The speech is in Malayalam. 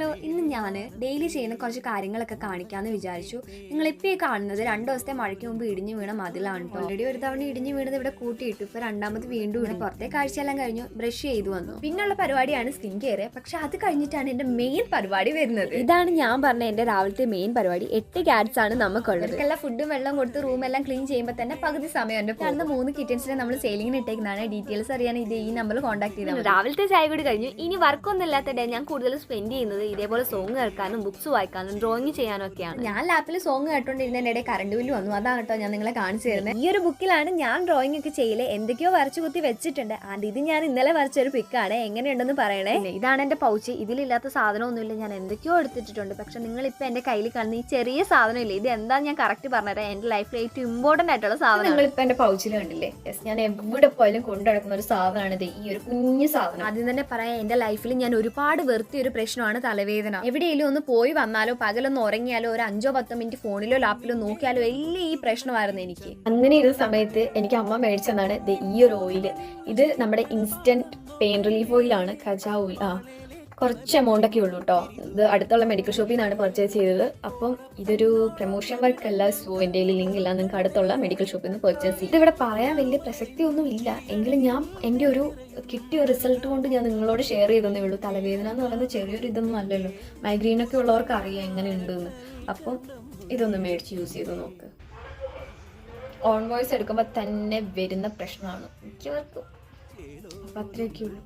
ഹലോ, ഇന്ന് ഞാൻ ഡെയിലി ചെയ്യുന്ന കുറച്ച് കാര്യങ്ങളൊക്കെ കാണിക്കാമെന്ന് വിചാരിച്ചു. നിങ്ങളിപ്പോൾ ഈ കാണുന്നത് 2 ദിവസത്തെ മഴയ്ക്ക് മുമ്പ് ഇടിഞ്ഞു വീണ മതിലാണ് കേട്ടോ. ഓൾറെഡി ഒരു തവണ ഇടിഞ്ഞു വീണത് ഇവിടെ കൂട്ടിയിട്ടു. ഇപ്പോൾ രണ്ടാമത് വീണ്ടും ഇവിടെ പുറത്തെ കാഴ്ചയെല്ലാം കഴിഞ്ഞു, ബ്രഷ് ചെയ്തു വന്നു. പിന്നുള്ള പരിപാടിയാണ് സ്കിൻ കെയർ. പക്ഷെ അത് കഴിഞ്ഞിട്ടാണ് എൻ്റെ മെയിൻ പരിപാടി വരുന്നത്. ഇതാണ് ഞാൻ പറഞ്ഞ എൻ്റെ രാവിലത്തെ മെയിൻ പരിപാടി. 8 ക്യാറ്റ്സ് ആണ് നമുക്കുള്ളത്. ഇവർക്കെല്ലാം ഫുഡും വെള്ളം കൊടുത്ത് റൂമെല്ലാം ക്ലീൻ ചെയ്യുമ്പോൾ തന്നെ പകുതി സമയം എൻ്റെ കാണുന്ന 3 കിറ്റൻസിനെ നമ്മൾ സെയിലിങ്ങിന് ഇട്ടേക്കുന്നതാണ്. ഡീറ്റെയിൽസ് അറിയാൻ ഇത് ഈ നമ്പറിൽ കോൺടാക്ട് ചെയ്താൽ. രാവിലത്തെ ചായ കൂടി കഴിഞ്ഞു. ഇനി വർക്കൊന്നും ഇല്ലാത്ത ഡേ ഞാൻ കൂടുതൽ സ്പെൻഡ് ചെയ്യുന്നത് ഇതേപോലെ സോങ് കേൾക്കാനും ബുക്സ് വായിക്കാനും ഡ്രോയിങ് ചെയ്യാനും ഒക്കെയാണ്. ഞാൻ ലാപ്പിൽ സോങ് കേട്ടോണ്ടിരുന്നതിനിടെ കറണ്ട് ബില്ല് വന്നു. അതാണ് കേട്ടോ ഞാൻ നിങ്ങളെ കാണിച്ചു തരുന്നത്. ഈ ഒരു ബുക്കിലാണ് ഞാൻ ഡ്രോയിങ് ഒക്കെ ചെയ്യല്. എന്തൊക്കെയോ വരച്ചു കുത്തി വെച്ചിട്ടുണ്ട്. ആൻഡ് ഇത് ഞാൻ ഇന്നലെ വരച്ചൊരു പിക്കാണ്. എങ്ങനെയുണ്ടെന്ന് പറയണേ. ഇതാണ് എൻ്റെ പൗച്ച്. ഇതിലില്ലാത്ത സാധനമൊന്നുമില്ല. ഞാൻ എന്തൊക്കെയോ എടുത്തിട്ടുണ്ട്. പക്ഷെ നിങ്ങളിപ്പോൾ എൻ്റെ കയ്യിൽ കാണുന്ന ഈ ചെറിയ സാധനം ഇല്ലേ, ഇത് എന്താണെന്ന് ഞാൻ കറക്റ്റ് പറഞ്ഞുതരാം. എൻ്റെ ലൈഫിൽ ഏറ്റവും ഇമ്പോർട്ടൻ്റ് ആയിട്ടുള്ള സാധനം നിങ്ങളിപ്പോൾ എൻ്റെ പൗച്ചിൽ കണ്ടില്ലേ. ഞാൻ എവിടെ പോയാലും കൊണ്ടു നടക്കുന്ന ഒരു സാധനമാണ് ഇത്, ഈ ഒരു കുഞ്ഞു സാധനം. ആദ്യം തന്നെ പറയാം, എൻ്റെ ലൈഫിൽ ഞാൻ ഒരുപാട് വെറുത്തിയ ഒരു പ്രശ്നമാണ് തലവേദന. എവിടെയെങ്കിലും ഒന്ന് പോയി വന്നാലോ പകലൊന്ന് ഉറങ്ങിയാലോ ഒരു 5-10 മിനിറ്റ് ഫോണിലോ ലാപ്പിലോ നോക്കിയാലോ എല്ലാം ഈ പ്രശ്നമായിരുന്നു എനിക്ക്. അങ്ങനെ ഇരുന്ന സമയത്ത് എനിക്ക് അമ്മ മേടിച്ചതാണ് ഈ ഒരു ഓയിൽ. ഇത് നമ്മുടെ ഇൻസ്റ്റന്റ് പെയിൻ റിലീഫ് ഓയിലാണ്. കജാ ഓയിൽ. കുറച്ച് എമൗണ്ട് ഒക്കെ ഉള്ളൂ കേട്ടോ. ഇത് അടുത്തുള്ള മെഡിക്കൽ ഷോപ്പിൽ നിന്നാണ് പർച്ചേസ് ചെയ്തത്. അപ്പം ഇതൊരു പ്രൊമോഷൻ വർക്ക് അല്ല. സോ എൻ്റെ ലിങ്ക് ഇല്ല, നിങ്ങൾക്ക് അടുത്തുള്ള മെഡിക്കൽ ഷോപ്പിൽ നിന്ന് പർച്ചേസ് ചെയ്യും. ഇതിവിടെ പറയാൻ വലിയ പ്രസക്തി ഒന്നും ഇല്ല, എങ്കിലും ഞാൻ എൻ്റെ ഒരു കിട്ടിയ റിസൾട്ട് കൊണ്ട് ഞാൻ നിങ്ങളോട് ഷെയർ ചെയ്തതേ ഉള്ളൂ. തലവേദന എന്ന് പറയുന്നത് ചെറിയൊരു ഇതൊന്നും അല്ലല്ലോ. മൈഗ്രെയിനൊക്കെ ഉള്ളവർക്ക് അറിയാം എങ്ങനെ ഉണ്ടെന്ന്. അപ്പം ഇതൊന്ന് മേടിച്ച് യൂസ് ചെയ്ത് നോക്ക്. ഓൺ വോയിസ് എടുക്കുമ്പോൾ തന്നെ വരുന്ന പ്രശ്നമാണ് മിക്കവർക്കും. അപ്പം അത്രയൊക്കെ ഉള്ളൂ.